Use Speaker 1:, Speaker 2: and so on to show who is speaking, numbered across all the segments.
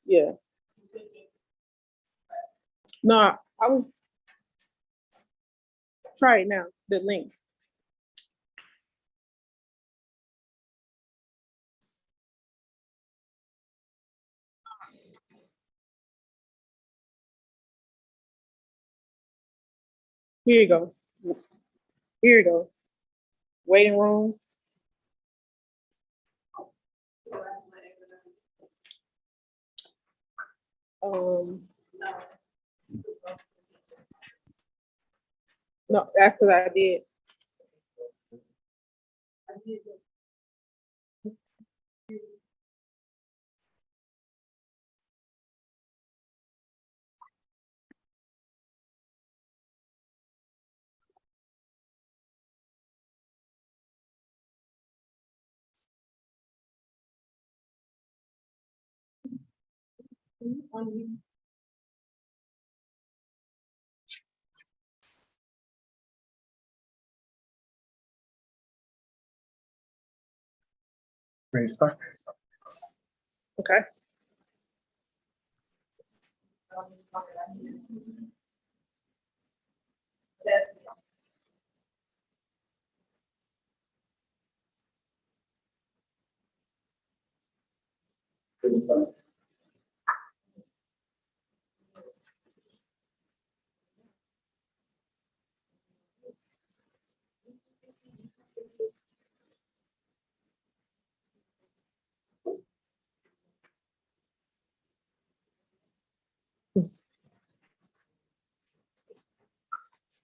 Speaker 1: Yeah. No, I was try it now. The link. Here you go. Here you go. Waiting room. Um, no, after I did.
Speaker 2: Ready to start?
Speaker 1: Okay.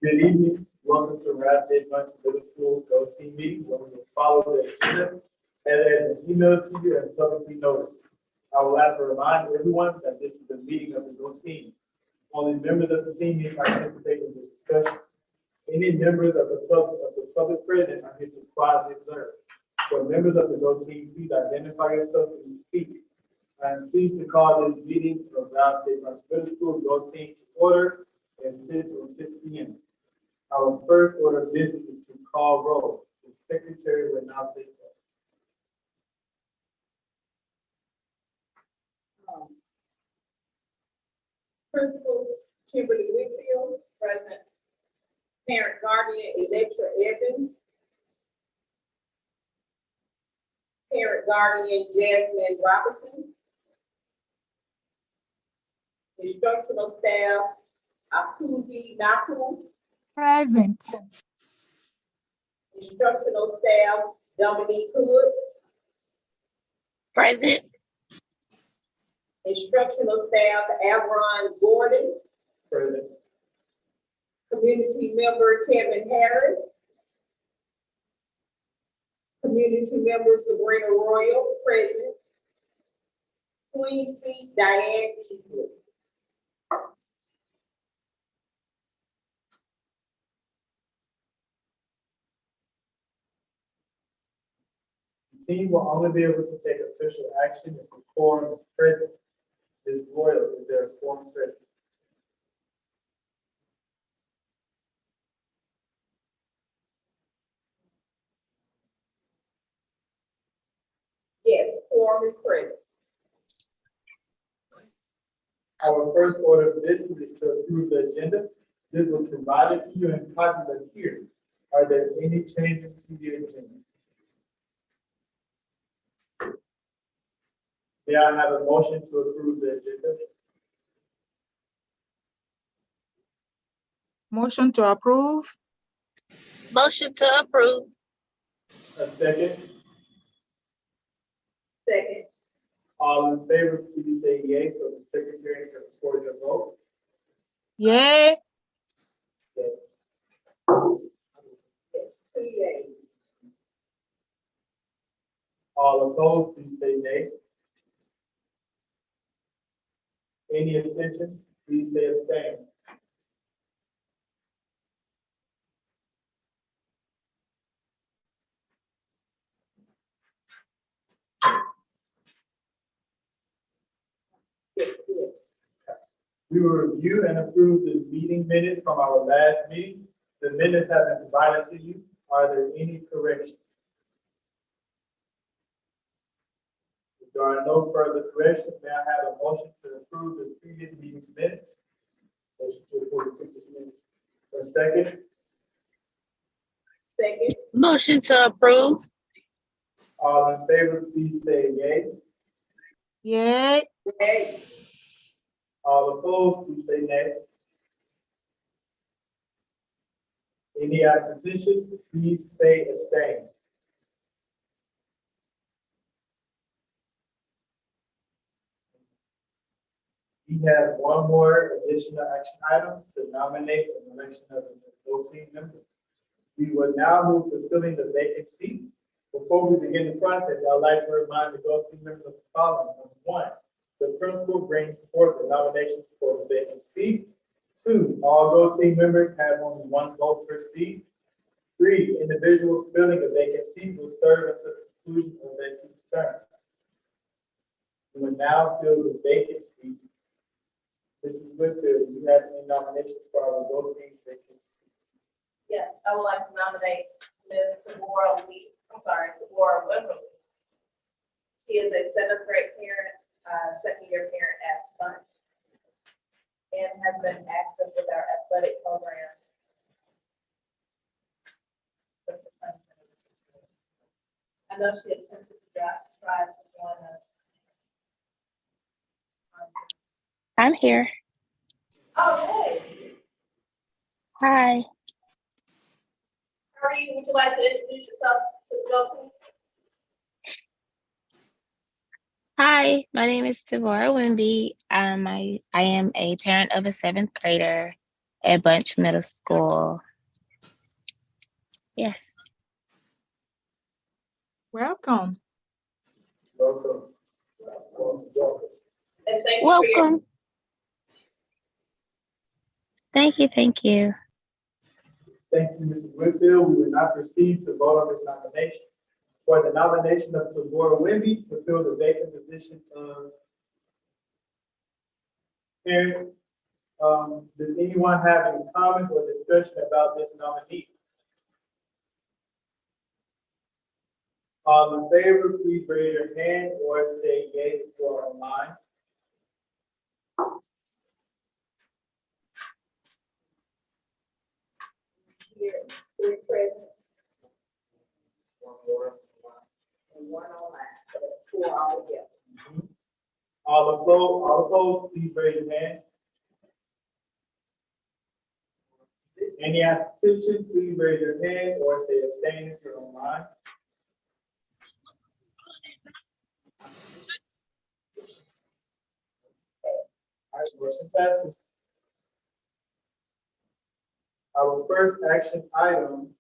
Speaker 3: Good evening. Welcome to Rapid Bunche Middle School Go Team meeting. Where we will follow the agenda as an email to you and publicly noticed. I would like to remind everyone that this is the meeting of the Go Team. Only members of the team may participate in the discussion. Any members of the public present are here to quietly observe. For members of the Go Team, please identify yourself when you speak. I am pleased to call this meeting of Rapid Bunche Middle School Go Team to order at 6 p.m. Our first order of business is to call roll. The secretary will now take that.
Speaker 4: Principal Kimberly Whitfield, present. Parent guardian Electra Evans. Parent guardian Jasmine Robinson. Instructional staff Akubi Naku.
Speaker 5: Present.
Speaker 4: Instructional staff Dominique Hood.
Speaker 6: Present.
Speaker 4: Instructional staff Avron Gordon.
Speaker 3: Present.
Speaker 4: Community member Kevin Harris. Community member Sabrina Royal, present. Swing seat Diane Beasley.
Speaker 3: The team will only be able to take official action if the quorum is present. Ms. Royal, is there a quorum present?
Speaker 4: Yes, quorum is present.
Speaker 3: Our first order of business is to approve the agenda. This was provided to you and copies are here. Are there any changes to the agenda? May I have a motion to approve the agenda?
Speaker 5: Motion to approve.
Speaker 6: Motion to approve.
Speaker 3: A second?
Speaker 4: Second.
Speaker 3: All in favor, please say yea, so the secretary can record your vote.
Speaker 5: Yay.
Speaker 4: Yes, 2 yeas.
Speaker 3: All opposed, please say nay. Any abstentions, please say abstain.
Speaker 4: Yes, yes.
Speaker 3: We will review and approve the meeting minutes from our last meeting. The minutes have been provided to you. Are there any corrections? If There are no further corrections. May I have a motion to approve the previous meeting's minutes? Motion to approve the previous minutes. A second,
Speaker 4: Second.
Speaker 6: Motion to approve.
Speaker 3: all in favor, please say yay.
Speaker 5: Yay.
Speaker 4: Yay.
Speaker 3: All opposed, please say nay. Any abstentions, please say abstain. We have one more additional action item to nominate an election of a voting member. We will now move to filling the vacant seat. Before we begin the process, I'd like to remind the voting members of the following. Number one, the principal brings forth the nominations for the vacant seat. Two, all voting members have only one vote per seat. Three, individuals filling a vacant seat will serve until the conclusion of their seat's term. We will now fill the vacant seat. Mrs. Whitfield, you have any nominations for our voting vacant seat?
Speaker 4: Yes, I would like to nominate Ms. Tabora Wimberly. She is a seventh grade parent, second year parent at Bunche, and has been active with our athletic program. since the summer of the school. I know she attempted to try to join us.
Speaker 6: I'm here.
Speaker 4: Oh, hey,
Speaker 6: Hi.
Speaker 4: how are you? Would you like to introduce yourself to the go-to?
Speaker 6: Hi, my name is Tabora Wimby. I am a parent of a seventh grader at Bunche Middle School. Yes.
Speaker 5: Welcome.
Speaker 3: Welcome. Welcome.
Speaker 4: And thank you for your
Speaker 6: Welcome. Thank you. Thank you.
Speaker 3: Thank you, Mrs. Whitfield. We will now proceed to vote on this nomination. For the nomination of Tabora Wimby to fill the vacant position of parent, does anyone have any comments or discussion about this nominee? All in favor, please raise your hand or say yay if you are online.
Speaker 4: here, three present and one online, so that's four altogether.
Speaker 3: All opposed, please raise your hand. Any abstentions, please raise your hand or say abstain if you're online. All right, motion passes. Our first action item.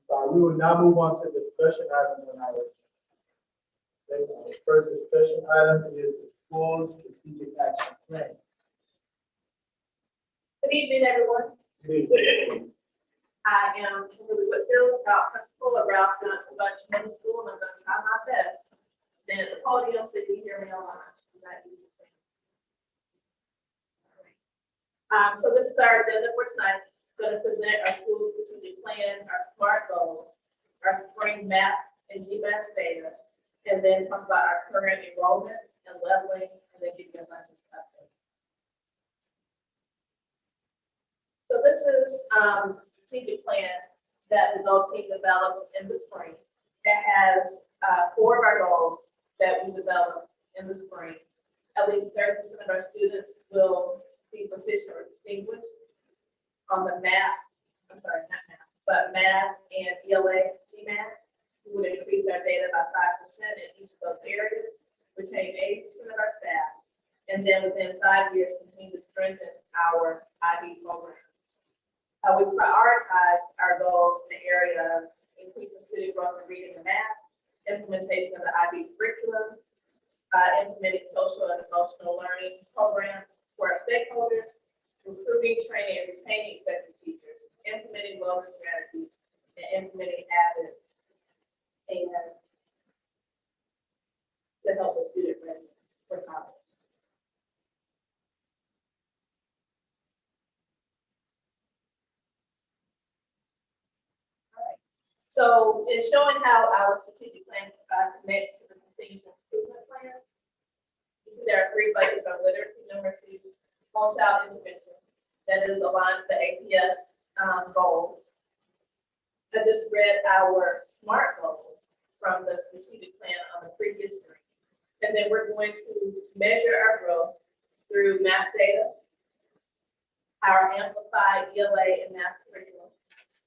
Speaker 3: So we will now move on to discussion items on our agenda. The first discussion item is the school strategic action plan.
Speaker 4: Good evening, everyone. I am Kimberly Whitfield, principal at Ralph Johnson Bunche Middle School, and I'm gonna try my best to stand at the podium so you can hear me online. So this is our agenda for tonight. Going to present our school strategic plan, our SMART goals, our spring map and GMAS data, and then talk about our current enrollment and leveling, and then give you a bunch of updates. So this is the strategic plan that the goal team developed in the spring. It has 4 of our goals that we developed in the spring. At least 30% of our students will be proficient or distinguished on the math and ELA GMAS. We would increase our data by 5% in each of those areas, retain 80% of our staff, and then within 5 years continue to strengthen our IB program. We prioritize our goals in the area of increasing student growth in reading and math, implementation of the IB curriculum, implementing social and emotional learning programs for our stakeholders, recruiting, training, and retaining effective teachers, implementing wellness strategies, and implementing habits and to help with student readiness for college. So in showing how our strategic plan connects to the continuous improvement plan, you see there are three buckets of literacy, numeracy, home child intervention that is aligned to the APS goals. I just read our SMART goals from the strategic plan on the previous screen. And then we're going to measure our growth through math data, our amplified ELA and math curriculum,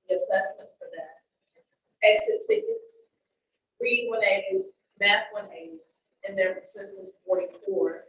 Speaker 4: the assessments for that, exit tickets, read 180, math 180, and then systems 44.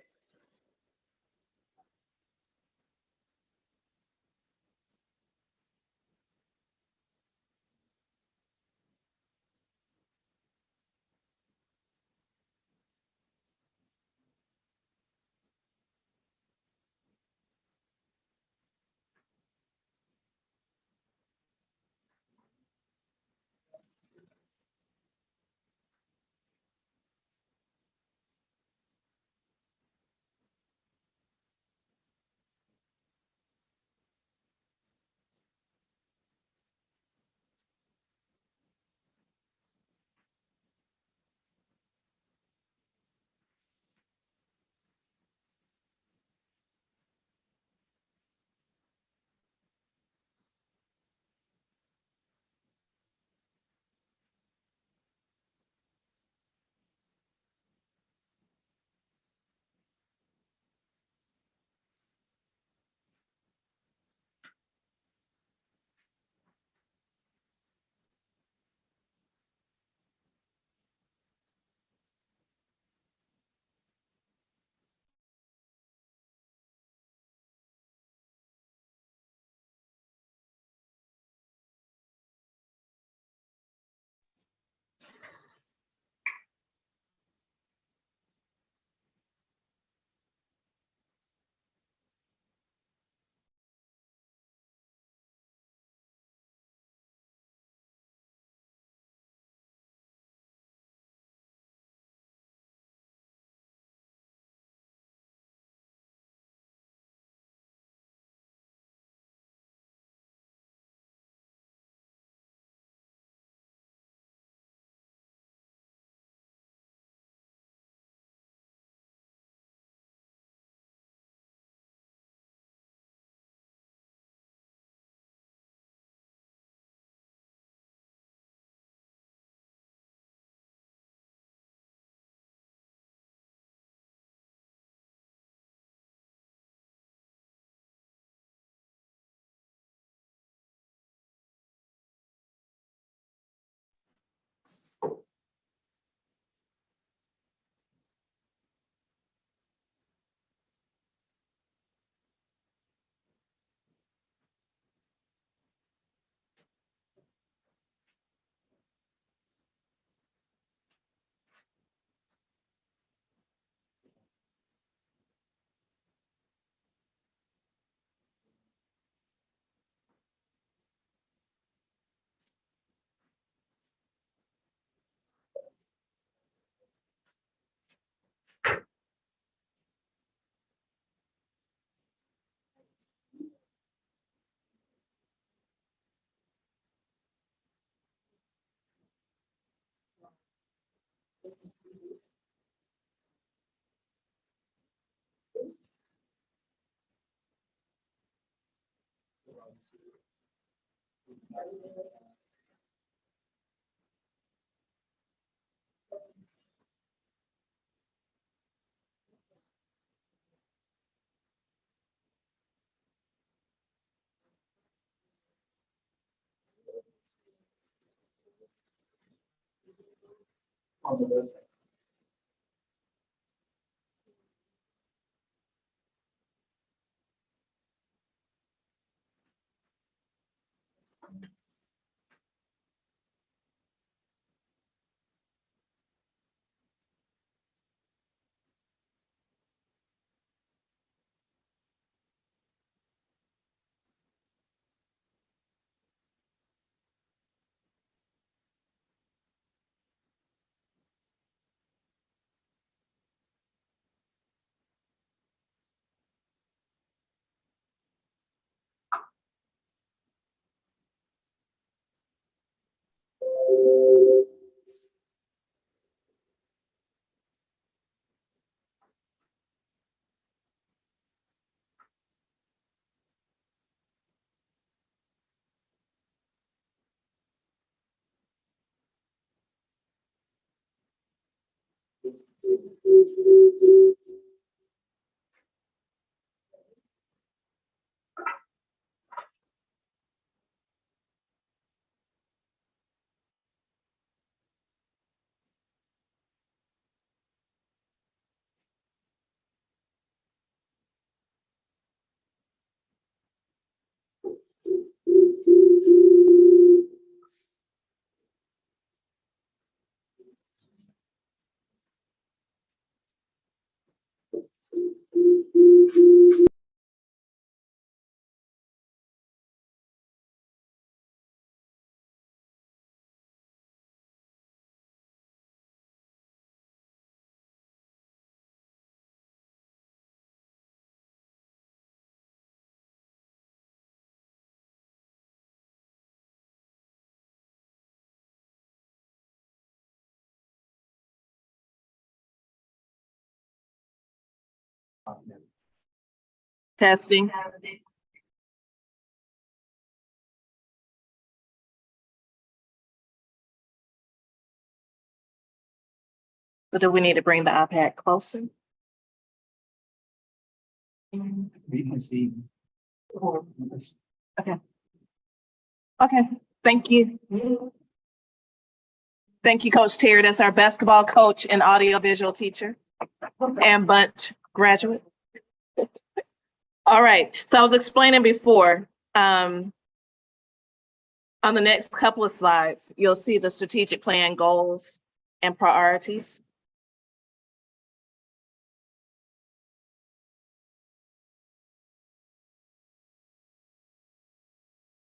Speaker 3: On the website.
Speaker 2: Testing. So do we need to bring the iPad closer?
Speaker 3: We can see.
Speaker 2: Okay. Okay, thank you. Thank you, Coach Terry. That's our basketball coach and audiovisual teacher and Bunche graduate. All right, so I was explaining before, on the next couple of slides, you'll see the strategic plan goals and priorities.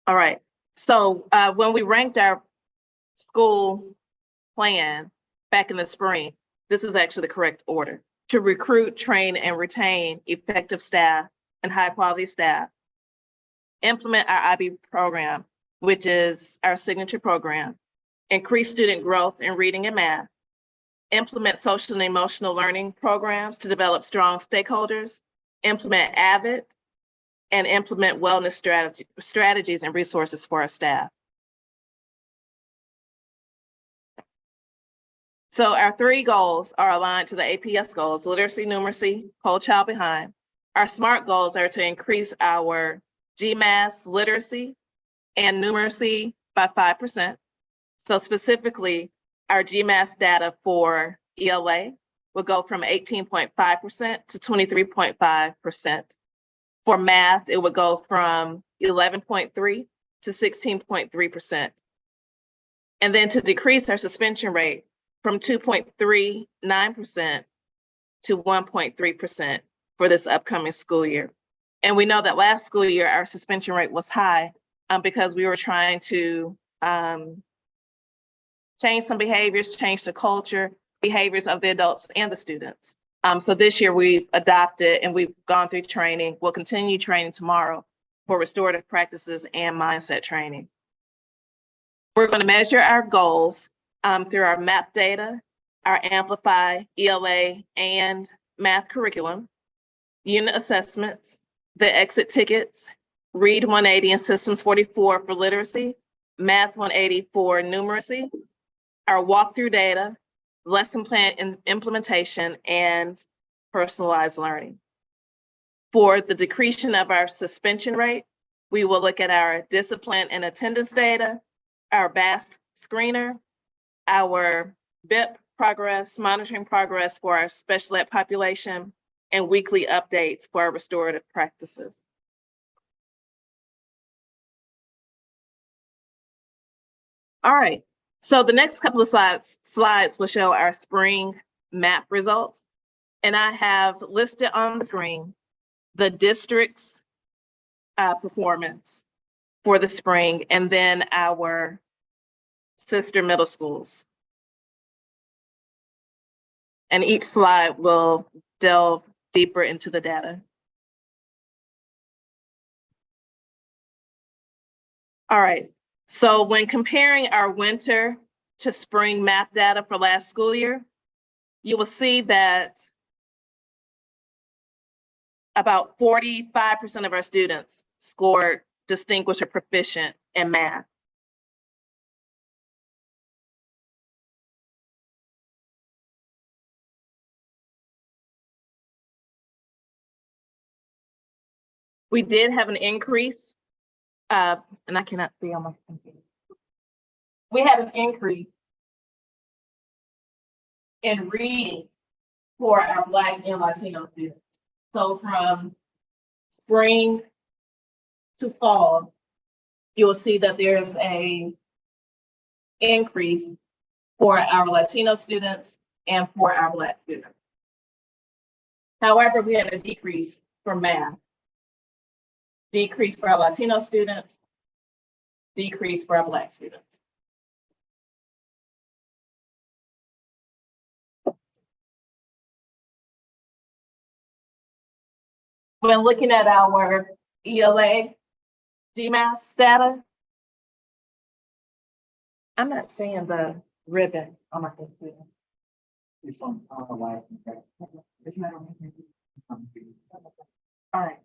Speaker 2: All right, so when we ranked our school plan back in the spring, this is actually the correct order: to recruit, train, and retain effective staff and high quality staff, implement our IB program, which is our signature program, increase student growth in reading and math, implement social and emotional learning programs to develop strong stakeholders, implement AVID, and implement wellness strategies and resources for our staff. So our 3 goals are aligned to the APS goals: literacy, numeracy, whole child behind. Our SMART goals are to increase our GMAS literacy and numeracy by 5%. So specifically, our GMAS data for ELA will go from 18.5% to 23.5%. For math, it would go from 11.3 to 16.3%. And then to decrease our suspension rate from 2.39% to 1.3% for this upcoming school year. And we know that last school year, our suspension rate was high because we were trying to change some behaviors, change the culture, behaviors of the adults and the students. So this year we've adopted and we've gone through training. We'll continue training tomorrow for restorative practices and mindset training. We're going to measure our goals through our MAP data, our Amplify, ELA, and math curriculum, unit assessments, the exit tickets, Read 180 and Systems 44 for literacy, Math 180 for numeracy, our walkthrough data, lesson plan implementation, and personalized learning. For the decreasing of our suspension rate, we will look at our discipline and attendance data, our BAS screener, our BIP progress, monitoring progress for our special ed population, and weekly updates for our restorative practices. All right, so the next couple of slides will show our spring MAP results. And I have listed on the screen the district's performance for the spring, and then our sister middle schools. And each slide will delve deeper into the data. All right, so when comparing our winter to spring MAP data for last school year, you will see that about 45% of our students scored distinguished or proficient in math. We did have an increase, and I cannot see on my computer. We had an increase in reading for our Black and Latino students. So from spring to fall, you will see that there's a increase for our Latino students and for our Black students. However, we had a decrease for math. Decrease for our Latino students, decrease for our Black students. When looking at our ELA GMAS data, I'm not seeing the ribbon on my computer.
Speaker 3: It's on the why.
Speaker 2: All right.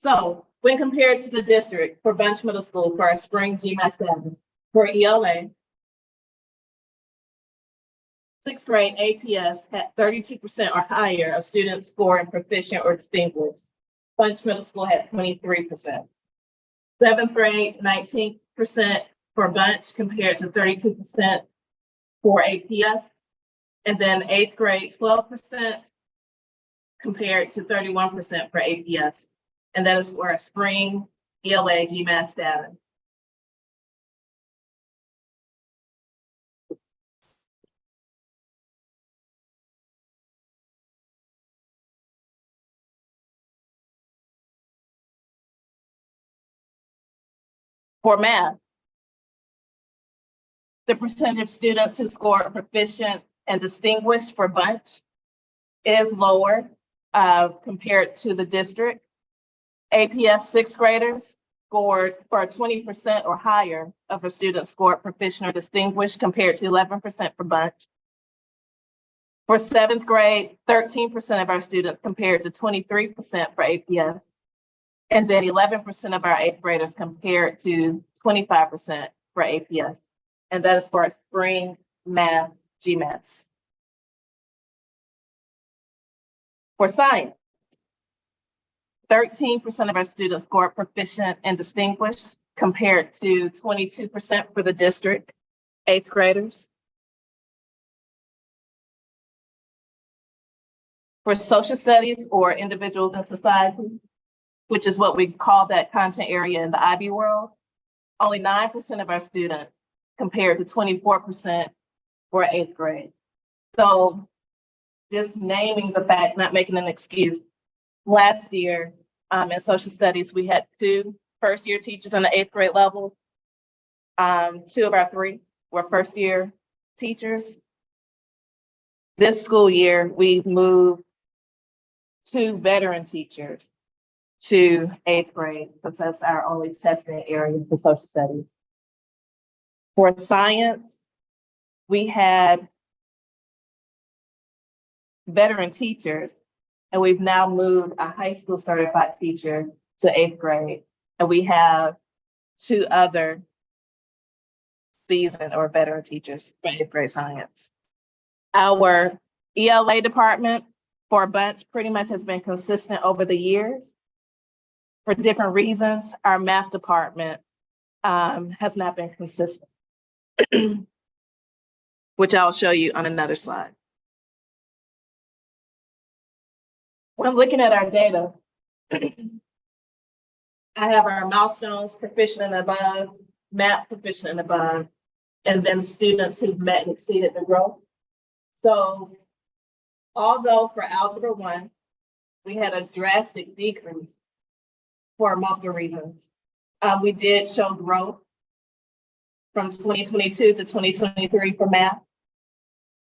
Speaker 2: So when compared to the district for Bunche Middle School for our spring GMAT 7 for ELA, sixth grade APS had 32% or higher of students scoring proficient or distinguished. Bunche Middle School had 23%. Seventh grade, 19% for Bunche compared to 32% for APS. And then eighth grade, 12% compared to 31% for APS. And that is for a spring ELA GMAT status. For math, the percentage of students who score proficient and distinguished for Bunche is lower compared to the district. APS sixth graders scored for 20% or higher of our students scored proficient or distinguished compared to 11% for Bunche. For seventh grade, 13% of our students compared to 23% for APS. And then 11% of our eighth graders compared to 25% for APS. And that is for our spring math GMATs. For science, 13% of our students scored proficient and distinguished compared to 22% for the district eighth graders. For social studies or individuals in society, which is what we call that content area in the IB world, only 9% of our students compared to 24% for eighth grade. So just naming the fact, not making an excuse. Last year in social studies, we had 2 first-year teachers on the eighth grade level. 2 of our 3 were first-year teachers. This school year, we've moved 2 veteran teachers to eighth grade because that's our only testing area for social studies. For science, we had veteran teachers, and we've now moved a high school certified teacher to eighth grade. And we have 2 other seasoned or veteran teachers for eighth grade science. Our ELA department for Bunche pretty much has been consistent over the years. For different reasons, our math department has not been consistent, which I'll show you on another slide. When looking at our data, I have our milestones proficient and above, math proficient and above, and then students who've met and exceeded the growth. So although for Algebra 1, we had a drastic decrease for multiple reasons, we did show growth from 2022 to 2023 for math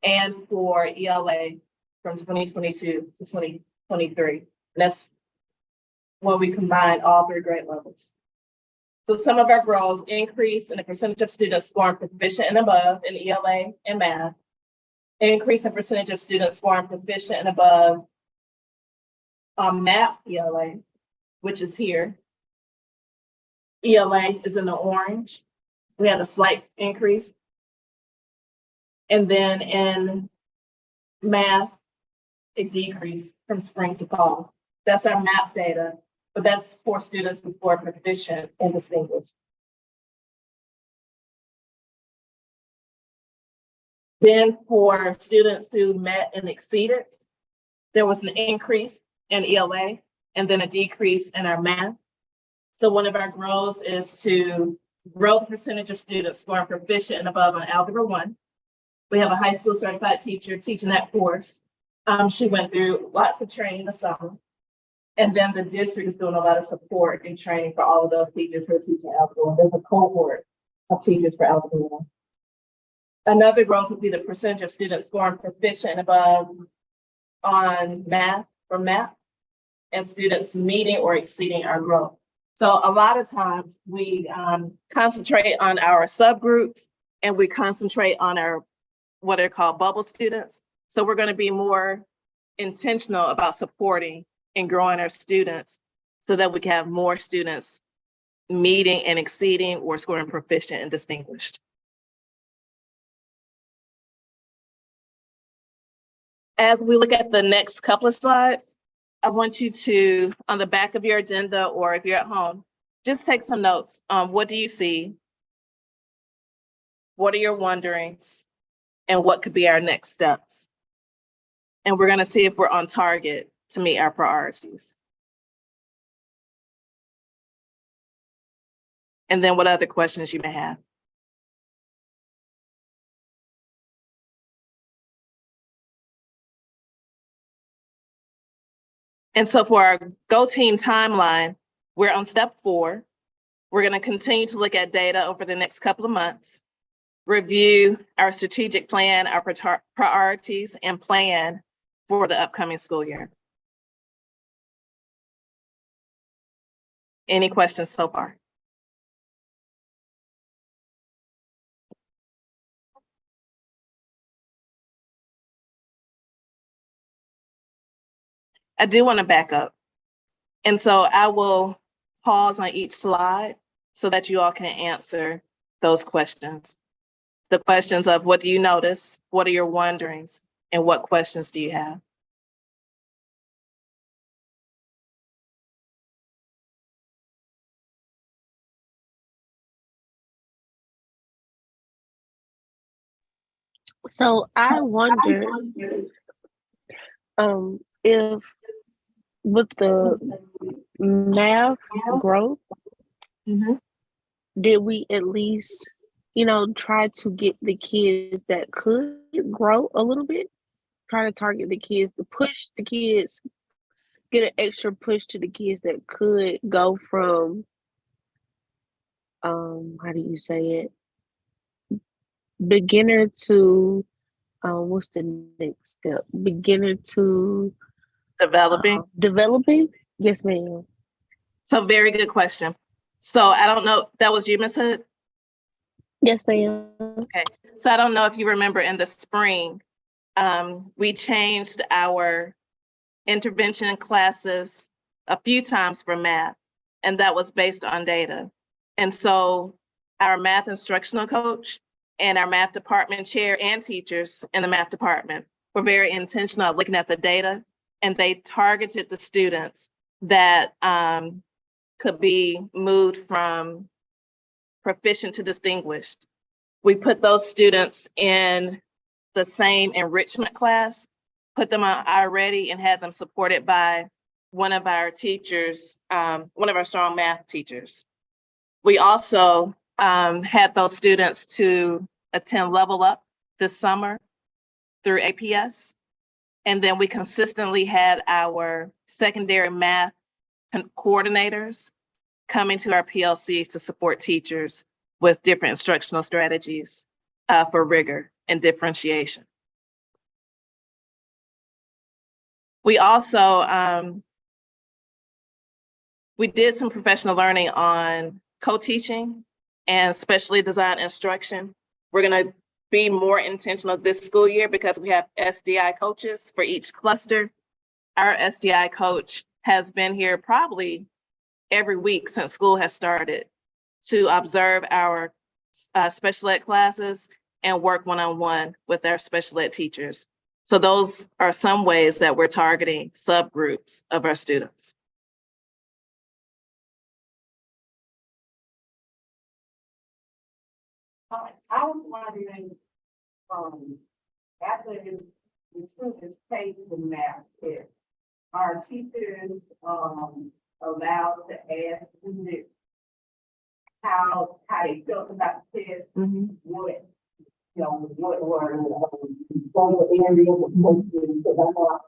Speaker 2: and for ELA from 2022 to 2023. And that's when we combined all 3 grade levels. So some of our growth increase in the percentage of students scoring proficient and above in ELA and math, increase in percentage of students scoring proficient and above on math ELA, which is here. ELA is in the orange. We had a slight increase. And then in math, it decreased from spring to fall. That's our math data, but that's for students who are proficient and distinguished. Then for students who met and exceeded, there was an increase in ELA and then a decrease in our math. So one of our goals is to grow the percentage of students scoring proficient and above on Algebra 1. We have a high school certified teacher teaching that course. She went through lots of training this summer. And then the district is doing a lot of support and training for all of those teachers who are teaching Algebra 1. There's a cohort of teachers for Algebra 1. Another growth would be the percentage of students scoring proficient and above on math for math and students meeting or exceeding our growth. So a lot of times we concentrate on our subgroups and we concentrate on our what are called bubble students. So we're going to be more intentional about supporting and growing our students so that we can have more students meeting and exceeding or scoring proficient and distinguished. As we look at the next couple of slides, I want you to, on the back of your agenda, or if you're at home, just take some notes. What do you see? What are your wonderings? And what could be our next steps? And we're gonna see if we're on target to meet our priorities. And then what other questions you may have. And so for our Go Team timeline, we're on step 4. We're going to continue to look at data over the next couple of months, review our strategic plan, our priorities, and plan for the upcoming school year. Any questions so far? I do want to back up. And so I will pause on each slide so that you all can answer those questions. The questions of what do you notice? What are your wonderings? And what questions do you have?
Speaker 6: So I wonder if with the math growth, did we at least, try to get the kids that could grow a little bit? Try to target the kids, to push the kids, get an extra push to the kids that could go from, how do you say it? Beginner to, what's the next step? Beginner to developing? Yes, ma'am.
Speaker 2: So very good question. So I don't know, that was you, Ms. Hood?
Speaker 6: Yes, ma'am.
Speaker 2: Okay, so I don't know if you remember in the spring, we changed our intervention classes a few times for math, and that was based on data. And so our math instructional coach and our math department chair and teachers in the math department were very intentional at looking at the data, and they targeted the students that could be moved from proficient to distinguished. We put those students in the same enrichment class, put them on iReady, and had them supported by one of our teachers, one of our strong math teachers. We also had those students to attend Level Up this summer through APS. And then we consistently had our secondary math coordinators coming to our PLCs to support teachers with different instructional strategies for rigor and differentiation. We also, we did some professional learning on co-teaching and specially designed instruction. We're gonna be more intentional this school year because we have SDI coaches for each cluster. Our SDI coach has been here probably every week since school has started to observe our special ed classes and work one-on-one with our special ed teachers. So those are some ways that we're targeting subgroups of our students.
Speaker 7: I was wondering, after the students take the math test, are teachers allowed to ask students how they felt about the test, what were some areas of questions, because I know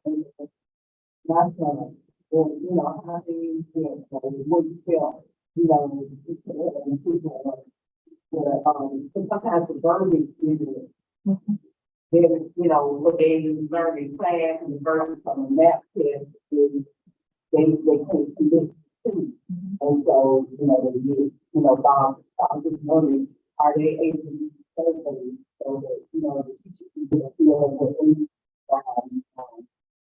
Speaker 7: my son, how do you feel, what you felt, sometimes the verbiage is, what they learn in class and the verbiage from the math test is, they can't commit to. And so, they get, Bob, I'm just wondering, are they able to use surveys so that, the teachers can get a feel of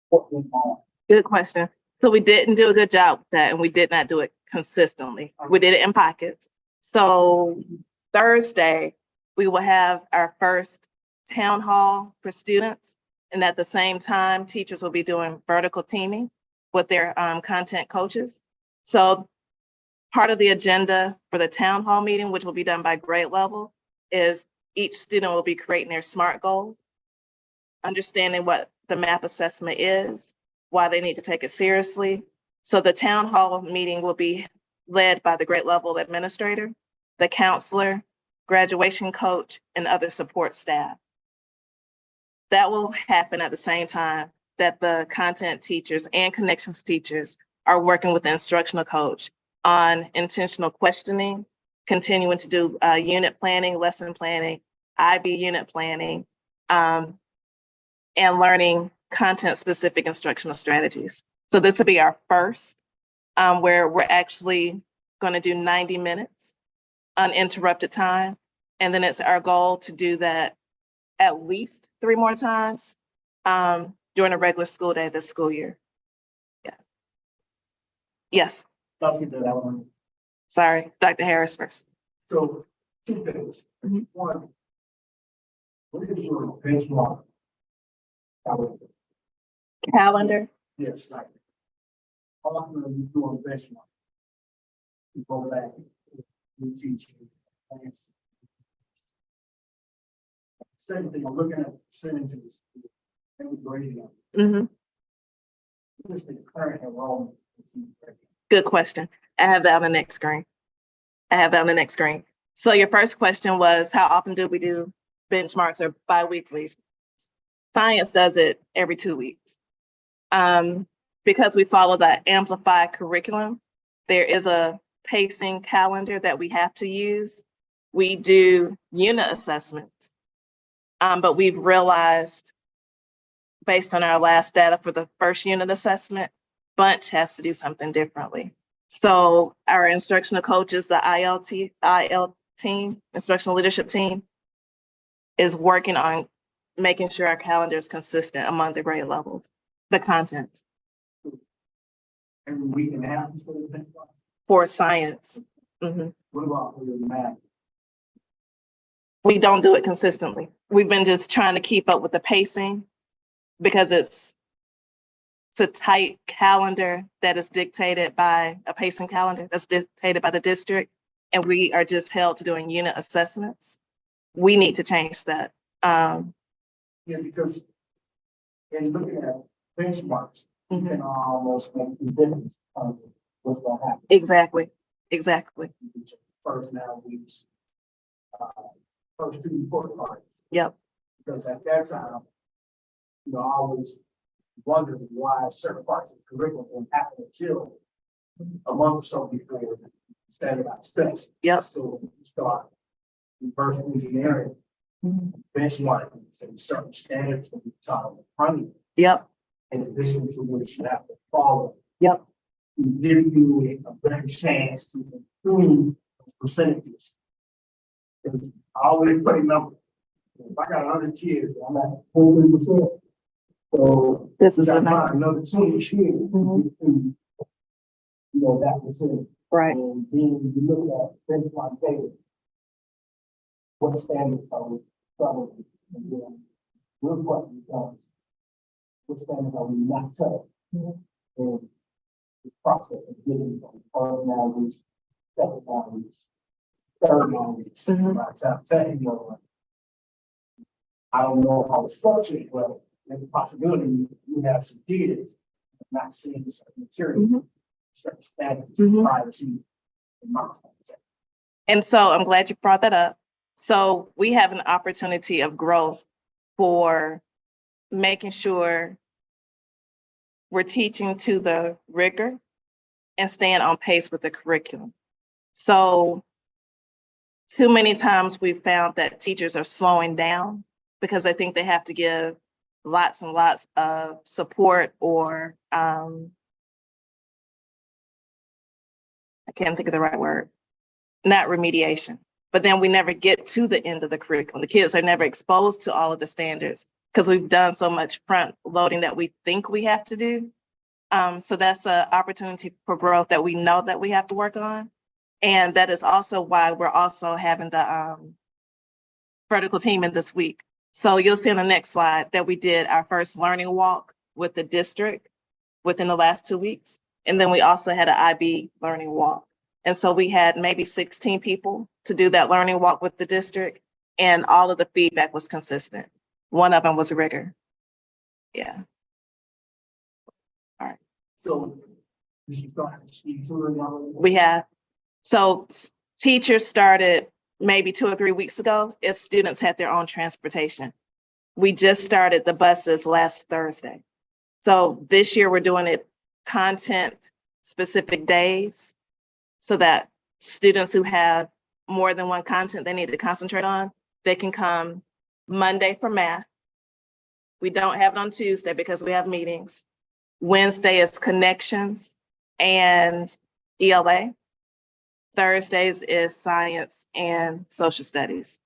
Speaker 7: what they want?
Speaker 2: Good question. So we didn't do a good job with that, and we did not do it consistently. We did it in pockets. So Thursday, we will have our first town hall for students. And at the same time, teachers will be doing vertical teaming with their content coaches. So part of the agenda for the town hall meeting, which will be done by grade level, is each student will be creating their SMART goal, understanding what the MAP assessment is, why they need to take it seriously. So the town hall meeting will be led by the grade level administrator, the counselor, graduation coach, and other support staff. That will happen at the same time that the content teachers and connections teachers are working with the instructional coach on intentional questioning, continuing to do unit planning, lesson planning, IB unit planning, and learning content-specific instructional strategies. So this will be our first, where we're actually going to do 90 minutes uninterrupted time. And then it's our goal to do that at least 3 more times during a regular school day this school year. Yeah. Yes,
Speaker 3: Something that I want.
Speaker 2: sorry, Dr. Harris first.
Speaker 3: So, two things.
Speaker 2: Mhm.
Speaker 3: One, what is your benchmark?
Speaker 2: Calendar.
Speaker 3: Yes, like, how often are you doing benchmark? You go back, you teach, plans. Second thing, I'm looking at percentages and grading them.
Speaker 2: Mhm.
Speaker 3: What is the current enrollment?
Speaker 2: Good question. I have that on the next screen. So your first question was, how often do we do benchmarks or bi-weekly? Science does it every 2 weeks. Because we follow the amplified curriculum, there is a pacing calendar that we have to use. We do unit assessments, but we've realized based on our last data for the first unit assessment, Bunche has to do something differently. So our instructional coaches, the IL team, instructional leadership team, is working on making sure our calendar is consistent among the grade levels, the content
Speaker 3: Every week and a half, you sort of benchmark?
Speaker 2: for science. Mhm.
Speaker 3: What about for your math?
Speaker 2: We don't do it consistently. We've been just trying to keep up with the pacing because it's a tight calendar that is dictated by a pacing calendar that's dictated by the district. And we are just held to doing unit assessments. We need to change that.
Speaker 3: Yeah, because in looking at benchmarks, you can almost make the difference of what's gonna happen.
Speaker 2: Exactly.
Speaker 3: First now weeks, first 2 report cards.
Speaker 2: Yep.
Speaker 3: Because at that time, I always wondered why certain parts of the curriculum didn't happen until a month or so before standardized tests.
Speaker 2: Yep.
Speaker 3: So you start reverse engineering, benchmarking, and certain standards that we taught in front
Speaker 2: Yep.
Speaker 3: in addition to which you have to follow.
Speaker 2: Yep.
Speaker 3: To give you a better chance to improve those percentages. Because I always put a number. If I got 100 kids, I'm at 40%. So
Speaker 2: This is
Speaker 3: I
Speaker 2: the
Speaker 3: got
Speaker 2: number.
Speaker 3: another 20 kids to get to, that percentage.
Speaker 2: Right.
Speaker 3: And then you look at benchmark data. What standards are we following? And then real question becomes, what standards are we not touching? And the process of getting from first knowledge, second knowledge, third knowledge, right? So I'm telling you, I don't know how it's structured, but there's a possibility you have some kids not seeing certain material, certain standards prior to the month.
Speaker 2: And so I'm glad you brought that up. So we have an opportunity of growth for making sure we're teaching to the rigor and staying on pace with the curriculum. So too many times we've found that teachers are slowing down because I think they have to give lots and lots of support or I can't think of the right word, not remediation. But then we never get to the end of the curriculum. The kids are never exposed to all of the standards because we've done so much front loading that we think we have to do. So that's an opportunity for growth that we know that we have to work on. And that is also why we're also having the vertical teaming this week. So you'll see on the next slide that we did our first learning walk with the district within the last 2 weeks. And then we also had an IB learning walk. And so we had maybe 16 people to do that learning walk with the district, and all of the feedback was consistent. One of them was rigor. Yeah.
Speaker 3: So you don't have to speak to them.
Speaker 2: We have. So teachers started maybe 2 or 3 weeks ago if students had their own transportation. We just started the buses last Thursday. So this year we're doing it content specific days so that students who have more than one content they need to concentrate on, they can come Monday for math. We don't have it on Tuesday because we have meetings. Wednesday is connections and ELA. Thursdays is science and social studies.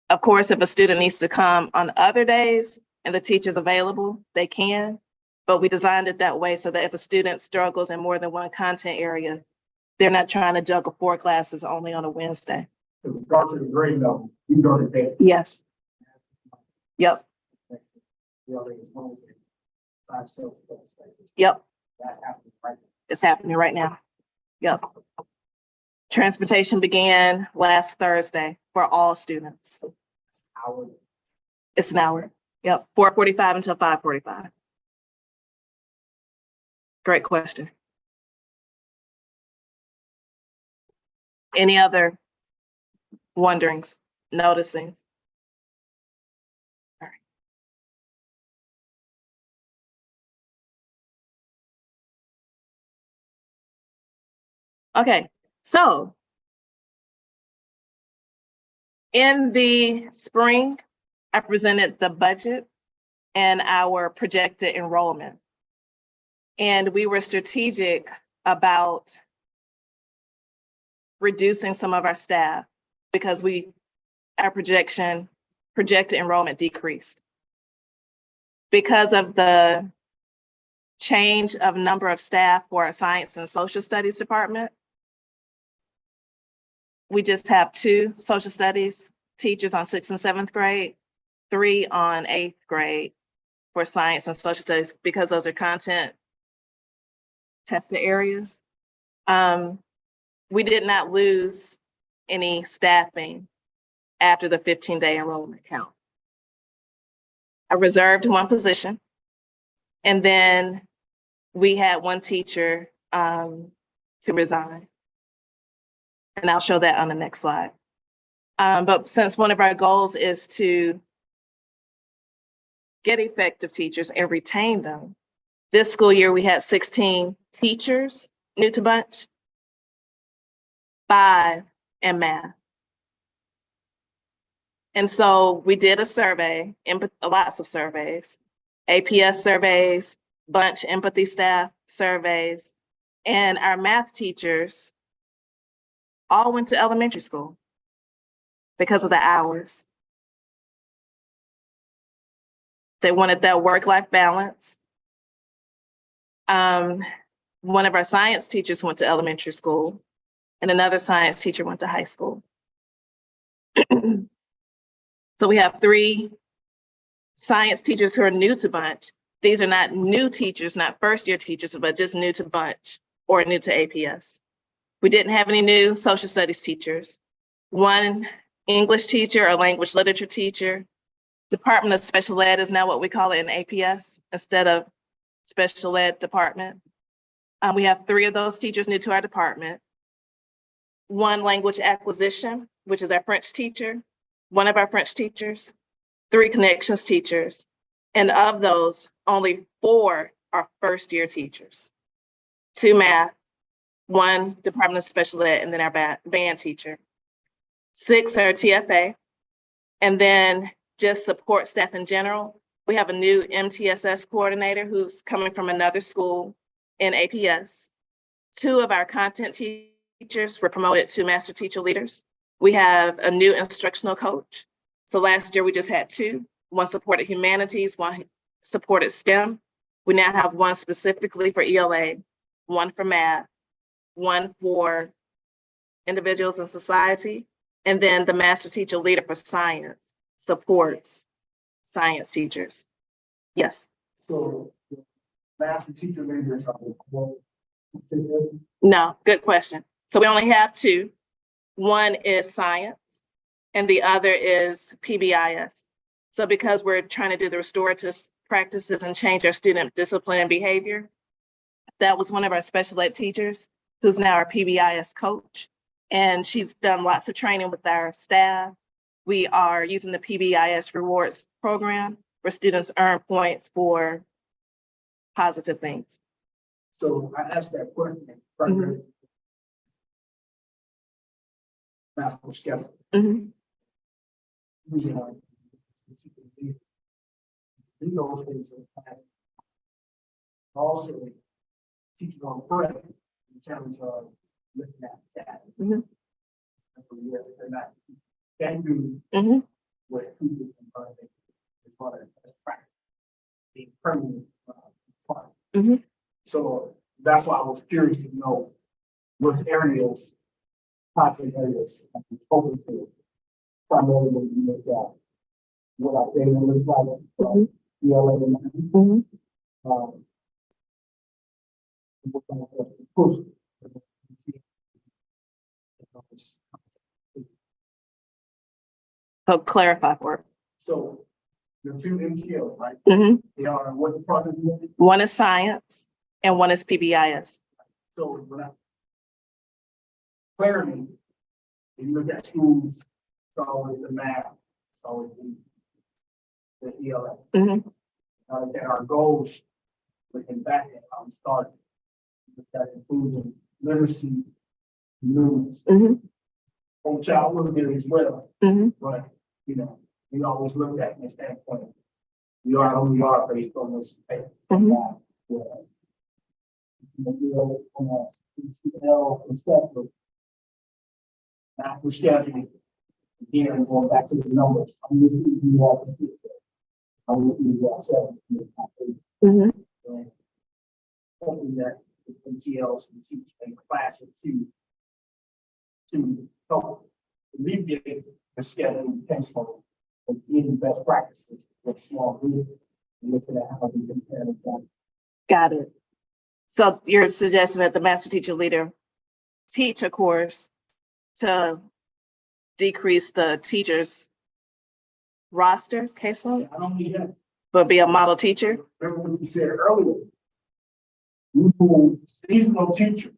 Speaker 2: Of course, if a student needs to come on other days and the teacher's available, they can, but we designed it that way so that if a student struggles in more than one content area, they're not trying to juggle 4 classes only on a Wednesday.
Speaker 3: Regardless of the grade level, you go to bed.
Speaker 2: Yes. Yep. Yep. It's happening right now. Yep. Transportation began last Thursday for all students. It's an hour. Yep. 4:45 until 5:45. Great question. Any other wonderings, noticing? All right. Okay, so in the spring, I presented the budget and our projected enrollment. And we were strategic about reducing some of our staff because our projected enrollment decreased. Because of the change of number of staff for our science and social studies department, we just have 2 social studies teachers on 6th and 7th grade, 3 on 8th grade for science and social studies because those are content tested areas. We did not lose any staffing after the 15-day enrollment count. I reserved 1 position, and then we had 1 teacher to resign. And I'll show that on the next slide. But since one of our goals is to get effective teachers and retain them, this school year we had 16 teachers new to Bunche, 5 in math. And so we did a survey, lots of surveys, APS surveys, Bunche empathy staff surveys, and our math teachers all went to elementary school because of the hours. They wanted that work-life balance. One of our science teachers went to elementary school, and another science teacher went to high school. So we have 3 science teachers who are new to Bunche. These are not new teachers, not first-year teachers, but just new to Bunche or new to APS. We didn't have any new social studies teachers. 1 English teacher or language literature teacher. Department of Special Ed is now what we call it in APS instead of special ed department. We have 3 of those teachers new to our department. 1 language acquisition, which is our French teacher, 1 of our French teachers, 3 connections teachers. And of those, only 4 are first-year teachers. 2 math, 1 Department of Special Ed, and then our band teacher. 6 are TFA. And then just support staff in general. We have a new MTSS coordinator who's coming from another school in APS. 2 of our content teachers were promoted to master teacher leaders. We have a new instructional coach. So last year we just had 2. 1 supported humanities, 1 supported STEM. We now have one specifically for ELA, one for math, one for individuals in society, and then the master teacher leader for science supports science teachers. Yes.
Speaker 3: So, master teacher leaders are the.
Speaker 2: No, good question. So we only have two. One is science and the other is PBIS. So because we're trying to do the restorative practices and change our student discipline and behavior, that was one of our special ed teachers who's now our PBIS coach. And she's done lots of training with our staff. We are using the PBIS rewards program where students earn points for positive things.
Speaker 3: So I asked that question. Primary. Master schedule.
Speaker 2: Mhm.
Speaker 3: Using our. Do those things in the class. Also, teachers on credit in terms of looking at that.
Speaker 2: Mhm.
Speaker 3: Yeah, they're not, can do
Speaker 2: Mhm.
Speaker 3: what people can find as far as practice. Being permanent, part.
Speaker 2: Mhm.
Speaker 3: So that's why I was curious to know what areas, toxic areas, I'm hoping to primarily when you make that. What I think it looks like, ELA and
Speaker 2: Mhm.
Speaker 3: what kind of push.
Speaker 2: So clarify for it.
Speaker 3: So the two MTL, right?
Speaker 2: Mhm.
Speaker 3: They are what departments?
Speaker 2: One is science and one is PBIS.
Speaker 3: So when I clarity, if you look at schools, it's always the math, it's always the ELA.
Speaker 2: Mhm.
Speaker 3: That our goals, looking back at how we started, that including literacy, news,
Speaker 2: Mhm.
Speaker 3: whole child will get as well.
Speaker 2: Mhm.
Speaker 3: But, you know, we always look at this standpoint. We are who we are based on this.
Speaker 2: Mhm.
Speaker 3: From a CCL perspective. Not for scheduling. Again, going back to the numbers. I'm just giving you all the speak. I'm just giving you all 7.
Speaker 2: Mhm.
Speaker 3: And hoping that the MTLs can teach a class or two to help alleviate the scheduling potential and getting best practices with small groups and looking at how we can compare them.
Speaker 2: Got it. So you're suggesting that the master teacher leader teach a course to decrease the teacher's roster caseload,
Speaker 3: I don't need that.
Speaker 2: but be a model teacher?
Speaker 3: Remember what you said earlier. We pull seasonal teachers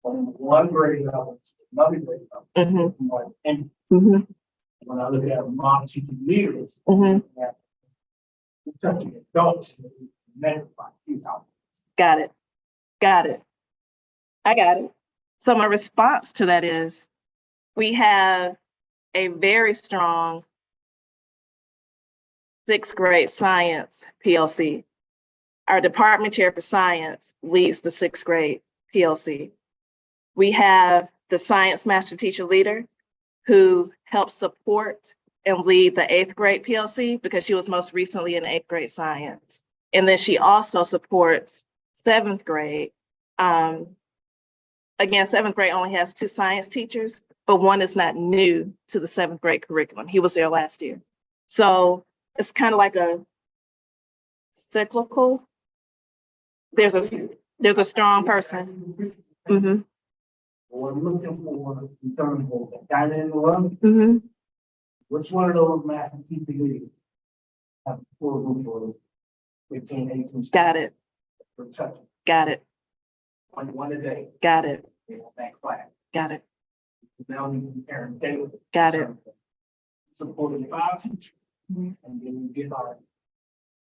Speaker 3: from one grade level to another grade level.
Speaker 2: Mhm.
Speaker 3: And
Speaker 2: Mhm.
Speaker 3: when I look at model teaching leaders,
Speaker 2: Mhm.
Speaker 3: we're touching adults, men, like youth out.
Speaker 2: Got it. Got it. I got it. So my response to that is we have a very strong 6th grade science PLC. Our department chair for science leads the 6th grade PLC. We have the science master teacher leader who helps support and lead the 8th grade PLC because she was most recently in 8th grade science. And then she also supports 7th grade. Again, 7th grade only has 2 science teachers, but one is not new to the 7th grade curriculum. He was there last year. So it's kind of like a cyclical. There's a strong person. Mm-hmm.
Speaker 3: What I'm looking for in terms of the dynamic learning,
Speaker 2: Mm-hmm.
Speaker 3: which one of those math and teaching leaders have a full group of 15, 18?
Speaker 2: Got it.
Speaker 3: For touching.
Speaker 2: Got it.
Speaker 3: One a day.
Speaker 2: Got it.
Speaker 3: In that class.
Speaker 2: Got it.
Speaker 3: Now we compare them daily.
Speaker 2: Got it.
Speaker 3: Supporting 5 teachers, and then we get our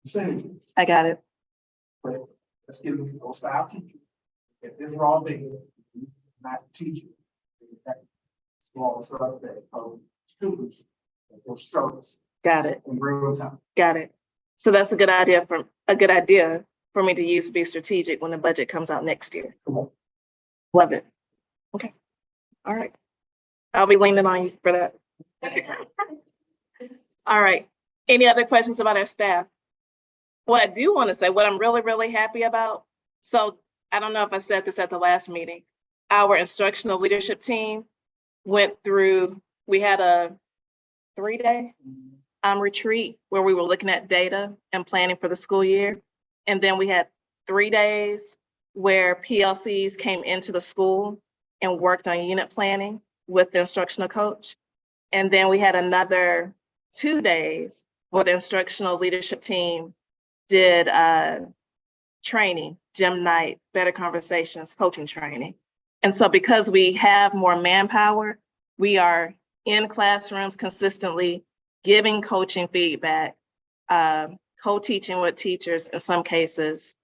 Speaker 3: percentages.
Speaker 2: I got it.
Speaker 3: But let's give them those 5 teachers. If this raw data, not teaching, that small subset of students or struggles
Speaker 2: Got it.
Speaker 3: in real time.
Speaker 2: Got it. So that's a good idea for me to use to be strategic when the budget comes out next year.
Speaker 3: Cool.
Speaker 2: Love it. Okay. All right. I'll be leaning on you for that. All right. Any other questions about our staff? what I do want to say, what I'm really, really happy about. So I don't know if I said this at the last meeting. Our instructional leadership team went through, we had a 3-day retreat where we were looking at data and planning for the school year. And then we had 3 days where PLCs came into the school and worked on unit planning with the instructional coach. And then we had another 2 days where the instructional leadership team did training, gym night, better conversations, coaching training. And so because we have more manpower, we are in classrooms consistently giving coaching feedback, co-teaching with teachers in some cases,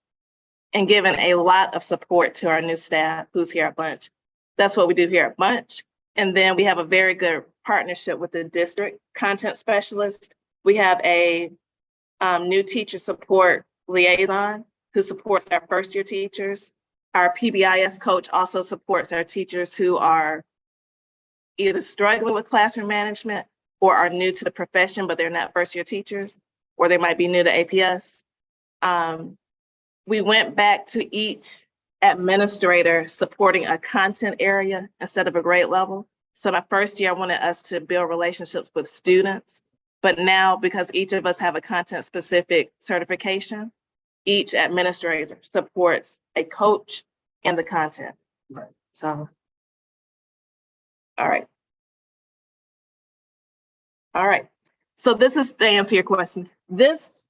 Speaker 2: and giving a lot of support to our new staff who's here at Bunche. That's what we do here at Bunche. And then we have a very good partnership with the district content specialist. We have a new teacher support liaison who supports our first year teachers. Our PBIS coach also supports our teachers who are either struggling with classroom management or are new to the profession, but they're not first year teachers, or they might be new to APS. We went back to each administrator supporting a content area instead of a grade level. So my first year, I wanted us to build relationships with students, but now because each of us have a content specific certification, each administrator supports a coach and the content.
Speaker 3: Right.
Speaker 2: So, all right. All right. So this is to answer your question. This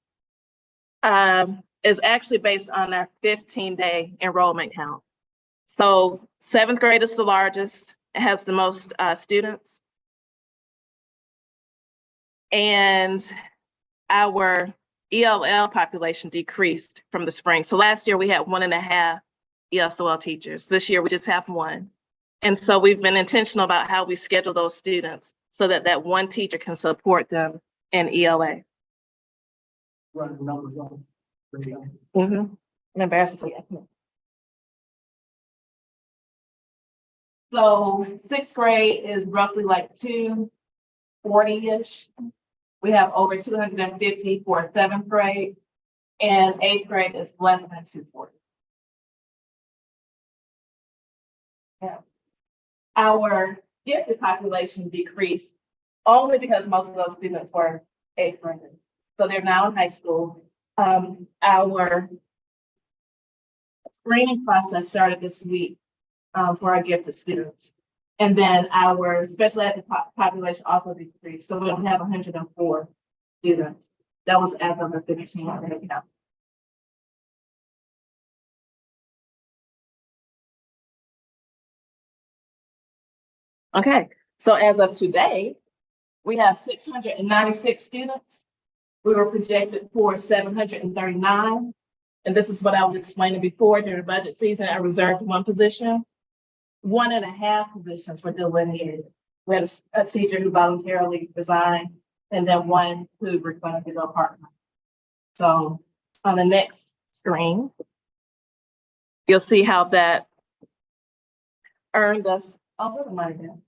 Speaker 2: is actually based on our 15-day enrollment count. So 7th grade is the largest. It has the most students. And our ELL population decreased from the spring. So last year we had 1.5 ESOL teachers. This year we just have 1. And so we've been intentional about how we schedule those students so that that 1 teacher can support them in ELA.
Speaker 3: Run the numbers on.
Speaker 2: Embarrassingly. So 6th grade is roughly like 240-ish. We have over 250 for 7th grade, and 8th grade is less than 240. Yeah. Our gifted population decreased only because most of those students were 8th graders. So they're now in high school. Our screening process started this week for our gifted students. And then our special ed population also decreased. So we don't have 104 students. That was as of the 15th grade count. Okay, so as of today, we have 696 students. We were projected for 739. And this is what I was explaining before. During the budget season, I reserved 1 position. 1.5 positions were delineated. We had a teacher who voluntarily resigned, and then 1 who requested to go part-time. So on the next screen, you'll see how that earned us a little money now,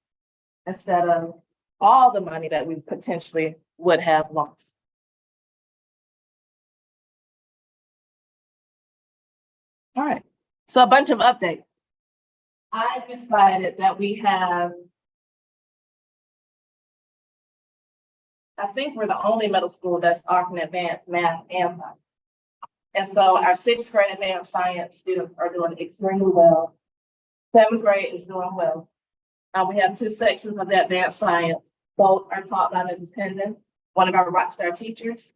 Speaker 2: instead of all the money that we potentially would have lost. All right, so a bunch of updates. I've decided that we have, I think we're the only middle school that's offering advanced math and science. And so our 6th grade advanced science students are doing extremely well. 7th grade is doing well. We have 2 sections of the advanced science. Both are taught by Mrs. Pendon, one of our rockstar teachers.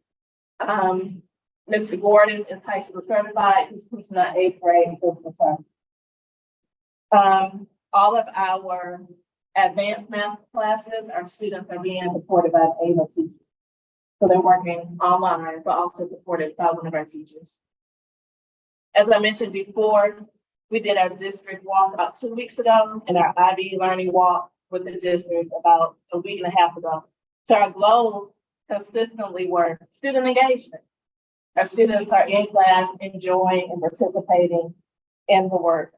Speaker 2: Mr. Gordon is high school certified. He's teaching our 8th grade physical science. All of our advanced math classes, our students are being supported by AVA teachers. So they're working online, but also supported by one of our teachers. As I mentioned before, we did our district walk about 2 weeks ago and our IB learning walk with the district about a week and a half ago. So our goals consistently were student engagement. Our students are in class, enjoying and participating in the work.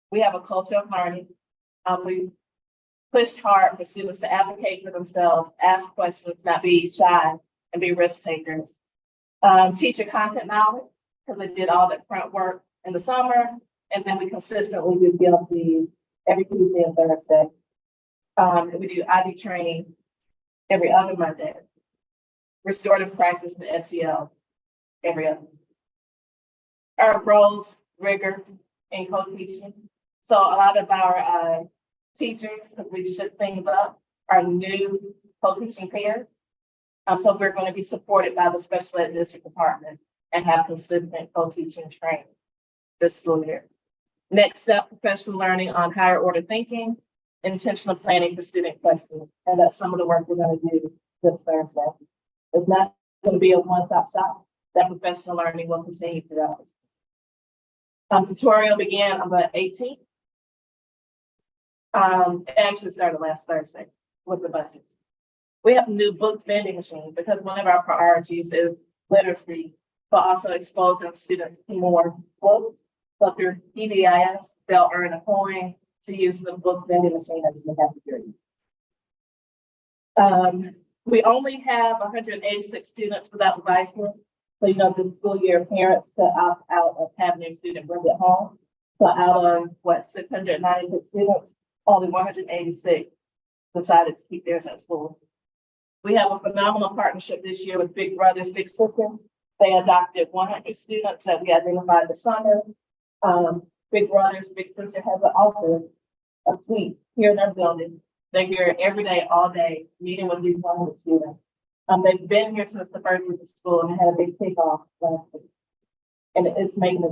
Speaker 2: We have a culture of learning. We pushed hard for students to advocate for themselves, ask questions, not be shy, and be risk takers. Teacher content knowledge, because they did all that front work in the summer, and then we consistently do PLC every Tuesday and Thursday. We do IB training every other Monday. Restorative practice and SEL every other. Our roles, rigor, and co-teaching. So a lot of our teachers, because we should things up, are new co-teaching pairs. So we're going to be supported by the special ed district department and have consistent co-teaching training this school year. Next up, professional learning on higher order thinking, intentional planning for student questions. And that's some of the work we're going to do this Thursday. It's not going to be a one-stop shop. That professional learning will continue throughout the school. Tutorial began on the 18th. It actually started last Thursday with the buses. We have new book vending machines because one of our priorities is literacy, but also exposing students to more books. So through PBIS, they'll earn a coin to use the book vending machine as the cafeteria. We only have 186 students without devices. So, you know, this school year, parents could opt out of having their student bring it home. So out of 696 students, only 186 decided to keep theirs at school. We have a phenomenal partnership this year with Big Brothers Big Sisters. They adopted 100 students that we identified this summer. Big Brothers Big Sisters has an office, a suite here in their building. They're here every day, all day, meeting with these 100 students. They've been here since the first week of school and had a big kickoff last week. And it's making a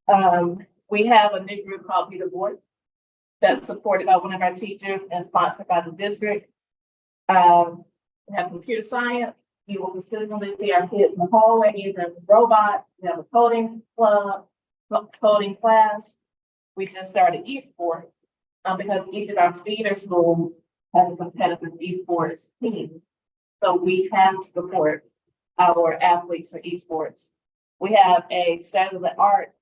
Speaker 2: difference. We have a new group called Be the Voice that's supported by one of our teachers and sponsored by the district. We have computer science. You will consistently see our kids in the hallway, either in robots. We have a coding club, coding class. We just started esports because each of our feeder schools has a competitive esports team. So we have to support our athletes in esports. We have a state-of-the-art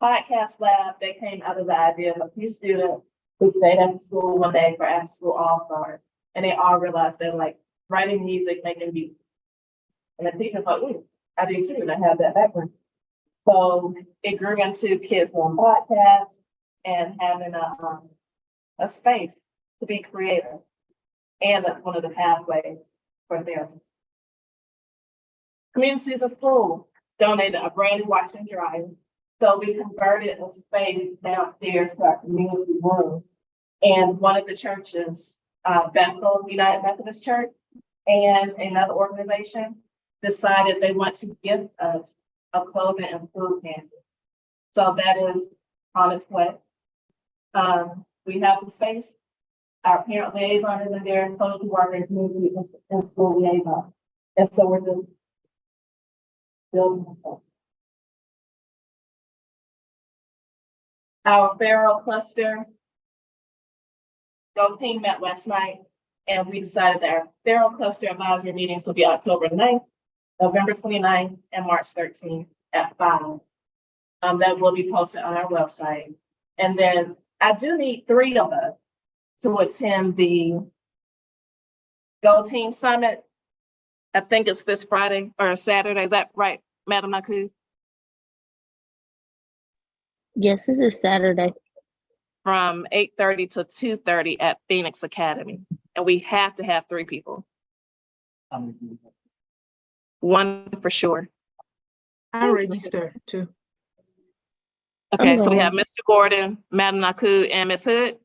Speaker 2: podcast lab that came out of the idea of a few students who stayed at school one day for after school all-stars. And they all realized they like writing music, making beats. And the teacher thought, ooh, I do too, and I have that background. So it grew into kids on podcasts and having a space to be creative. And that's one of the pathways for therapy. Communities of School donated a brand new washer and dryer. So we converted a space downstairs to our community room. And one of the churches, Bethel United Methodist Church, and another organization decided they want to give us a clothing and food pantry. So that is on its way. We have the space. Our parent liaison is in there, social worker, and community and school liaison. And so we're just building this up. Our Federal Cluster Go team met last night, and we decided that our Federal Cluster advisory meetings will be October 9th, November 29th, and March 13th at 5. That will be posted on our website. And then I do need 3 of us to attend the Go Team Summit. I think it's this Friday or Saturday. Is that right, Madam Naku?
Speaker 6: Yes, this is Saturday.
Speaker 2: From 8:30 to 2:30 at Phoenix Academy. And we have to have 3 people. 1 for sure.
Speaker 5: I registered too.
Speaker 2: Okay, so we
Speaker 6: Okay.
Speaker 2: have Mr. Gordon, Madam Naku, and Ms. Hood.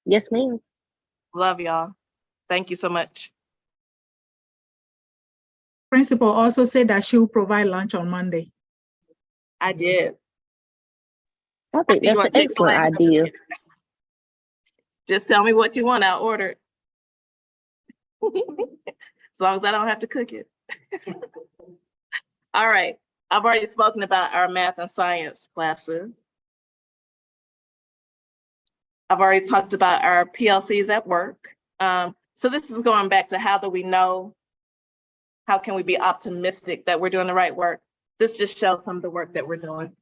Speaker 6: Yes, ma'am.
Speaker 2: Love y'all. Thank you so much.
Speaker 5: Principal also said that she will provide lunch on Monday.
Speaker 2: I did.
Speaker 6: I think
Speaker 2: You
Speaker 6: that's
Speaker 2: want
Speaker 6: an
Speaker 2: to
Speaker 6: excellent
Speaker 2: explain?
Speaker 6: idea.
Speaker 2: Just tell me what you want, I'll order it. As long as I don't have to cook it. All right, I've already spoken about our math and science classes. I've already talked about our PLCs at work. So this is going back to how do we know, how can we be optimistic that we're doing the right work? This just shows some of the work that we're doing.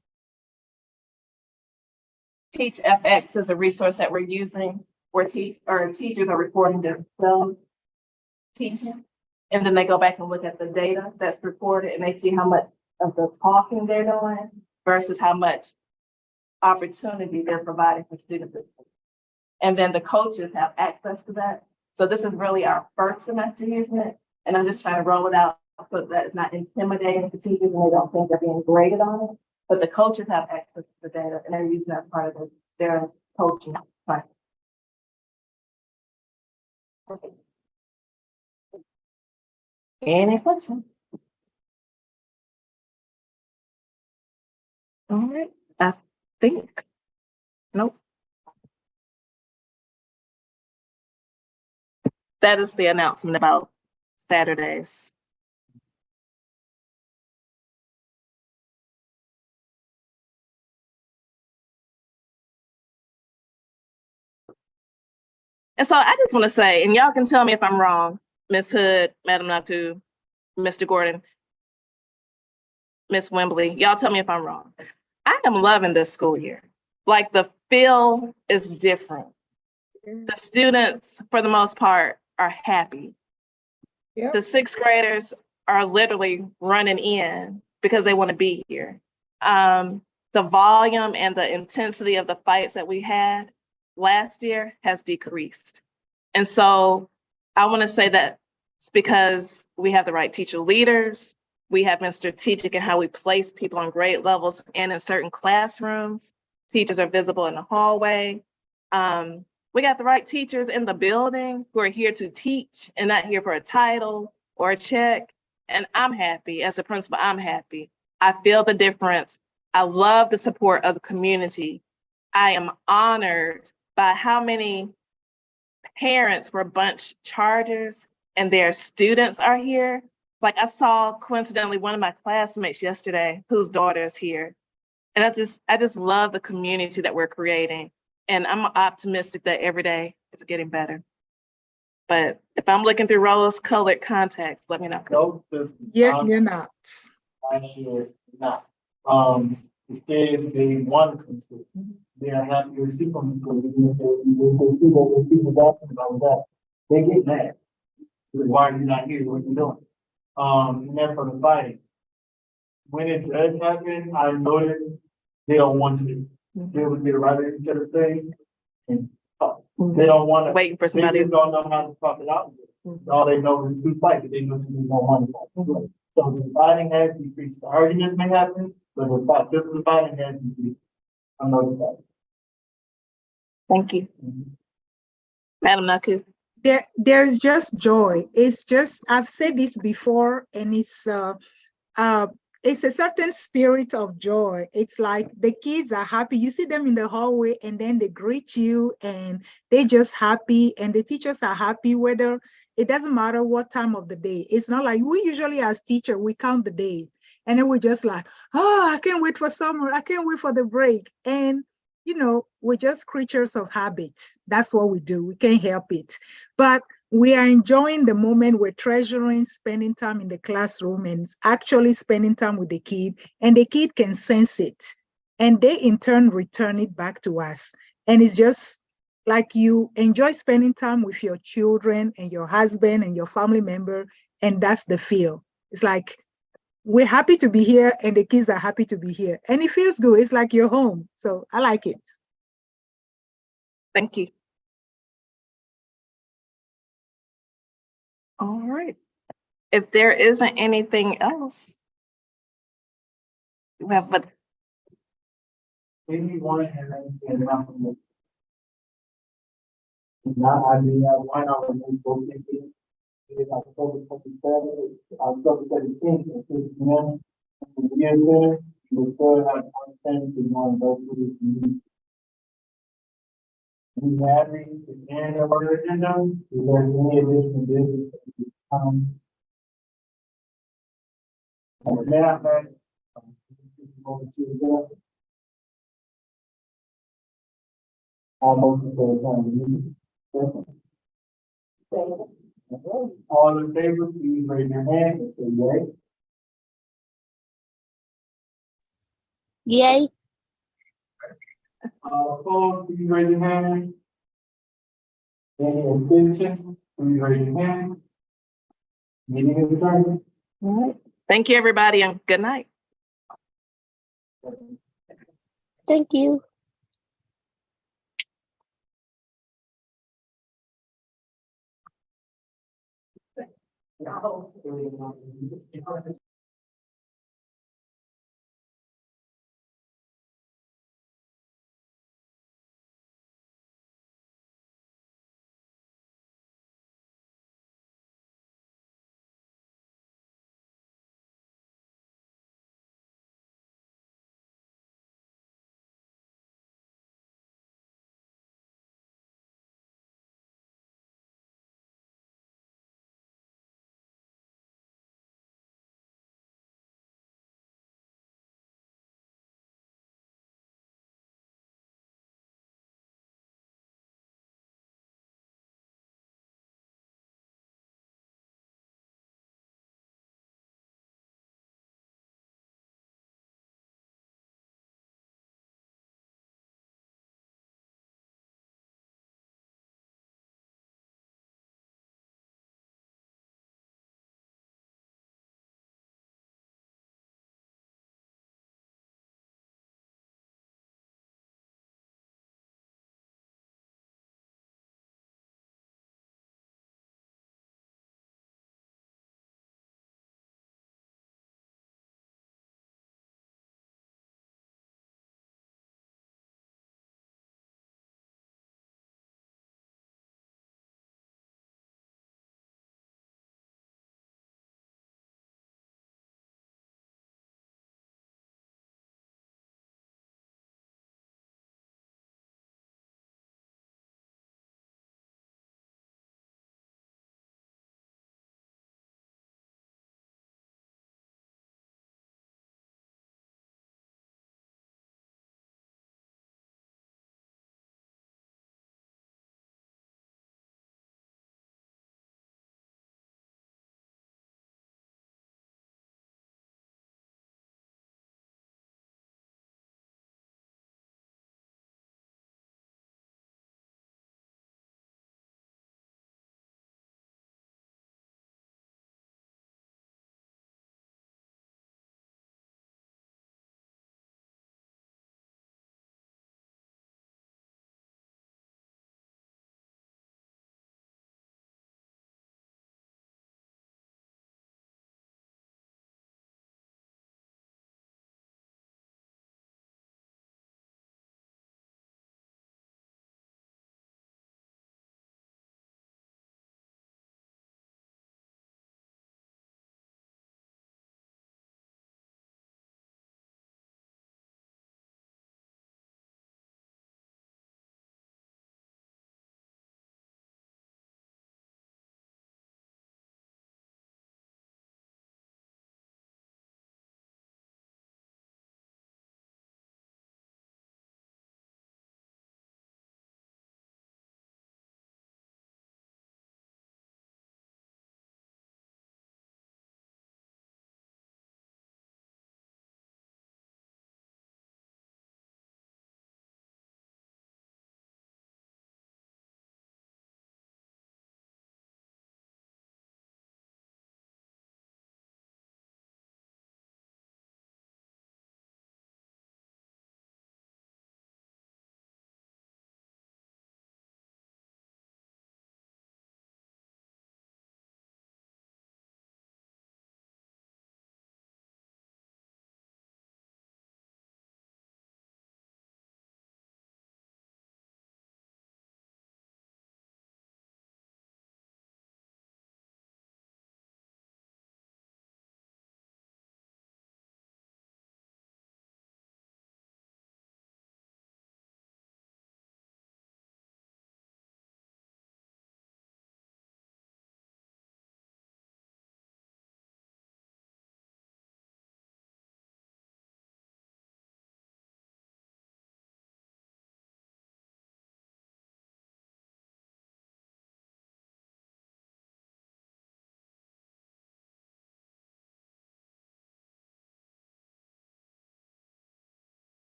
Speaker 2: TeachFX is a resource that we're using where teachers are recording themselves teaching And then they go back and look at the data that's reported and they see how much of the talking they're doing versus how much opportunity they're providing for students. And then the coaches have access to that. So this is really our first semester using it. And I'm just trying to roll it out so that it's not intimidating to teachers and they don't think they're being graded on it. But the coaches have access to the data and they're using that as part of their coaching plan. Any questions? All right, I think, nope. That is the announcement about Saturdays. And so I just want to say, and y'all can tell me if I'm wrong, Ms. Hood, Madam Naku, Mr. Gordon, Ms. Wembley, y'all tell me if I'm wrong. I am loving this school year. Like the feel is different. The students, for the most part, are happy.
Speaker 5: Yep.
Speaker 2: The sixth graders are literally running in because they want to be here. The volume and the intensity of the fights that we had last year has decreased. And so I want to say that it's because we have the right teacher leaders. We have been strategic in how we place people on grade levels and in certain classrooms. Teachers are visible in the hallway. We got the right teachers in the building who are here to teach and not here for a title or a check. And I'm happy. As a principal, I'm happy. I feel the difference. I love the support of the community. I am honored by how many parents were Bunche Chargers and their students are here. Like I saw coincidentally one of my classmates yesterday whose daughter is here. And I just love the community that we're creating. And I'm optimistic that every day it's getting better. But if I'm looking through rose-colored contacts, let me know.
Speaker 3: No, this is
Speaker 5: You're not.
Speaker 3: actually not. The kids, they want to consider. They are happy to receive from the school. Even if they see that the people asking about that, they get mad. Why are you not here? What are you doing? And then for the fighting. When it does happen, I notice they don't want to. They would get right into the thing and talk. They don't want to.
Speaker 2: Waiting for
Speaker 3: They
Speaker 2: somebody.
Speaker 3: just don't know how to talk it out. All they know is to fight, but they know they don't want to fight. So the fighting has decreased. The arguments may happen, but the fighting has decreased. I know that.
Speaker 2: Thank you. Madam Naku.
Speaker 5: There's just joy. It's just, I've said this before, and it's a certain spirit of joy. It's like the kids are happy. You see them in the hallway and then they greet you and they just happy, and the teachers are happy, whether it doesn't matter what time of the day. It's not like we usually as teacher, we count the days and then we're just like, oh, I can't wait for summer. I can't wait for the break. And you know, we're just creatures of habits. That's what we do. We can't help it. But we are enjoying the moment. We're treasuring spending time in the classroom and actually spending time with the kid. And the kid can sense it. And they in turn return it back to us. And it's just like you enjoy spending time with your children and your husband and your family member. And that's the feel. It's like, we're happy to be here and the kids are happy to be here. And it feels good. It's like you're home. So I like it.
Speaker 2: Thank you. All right. If there isn't anything else, we have, but
Speaker 3: Maybe one and nothing. Now, I mean, why not when we go to it? It's like October 27th, October 17th, at 6 p.m. And the year there, we still have one thing to go and go through this meeting. We have reached the end of our agenda. If there's any additional business at this time. And now, over to the almost the time. All in favor, please raise your hand and say yay.
Speaker 6: Yay.
Speaker 3: Opposed, please raise your hand. Any abstentions, please raise your hand. Meeting is adjourned.
Speaker 2: All right. Thank you, everybody, and good night.
Speaker 6: Thank you.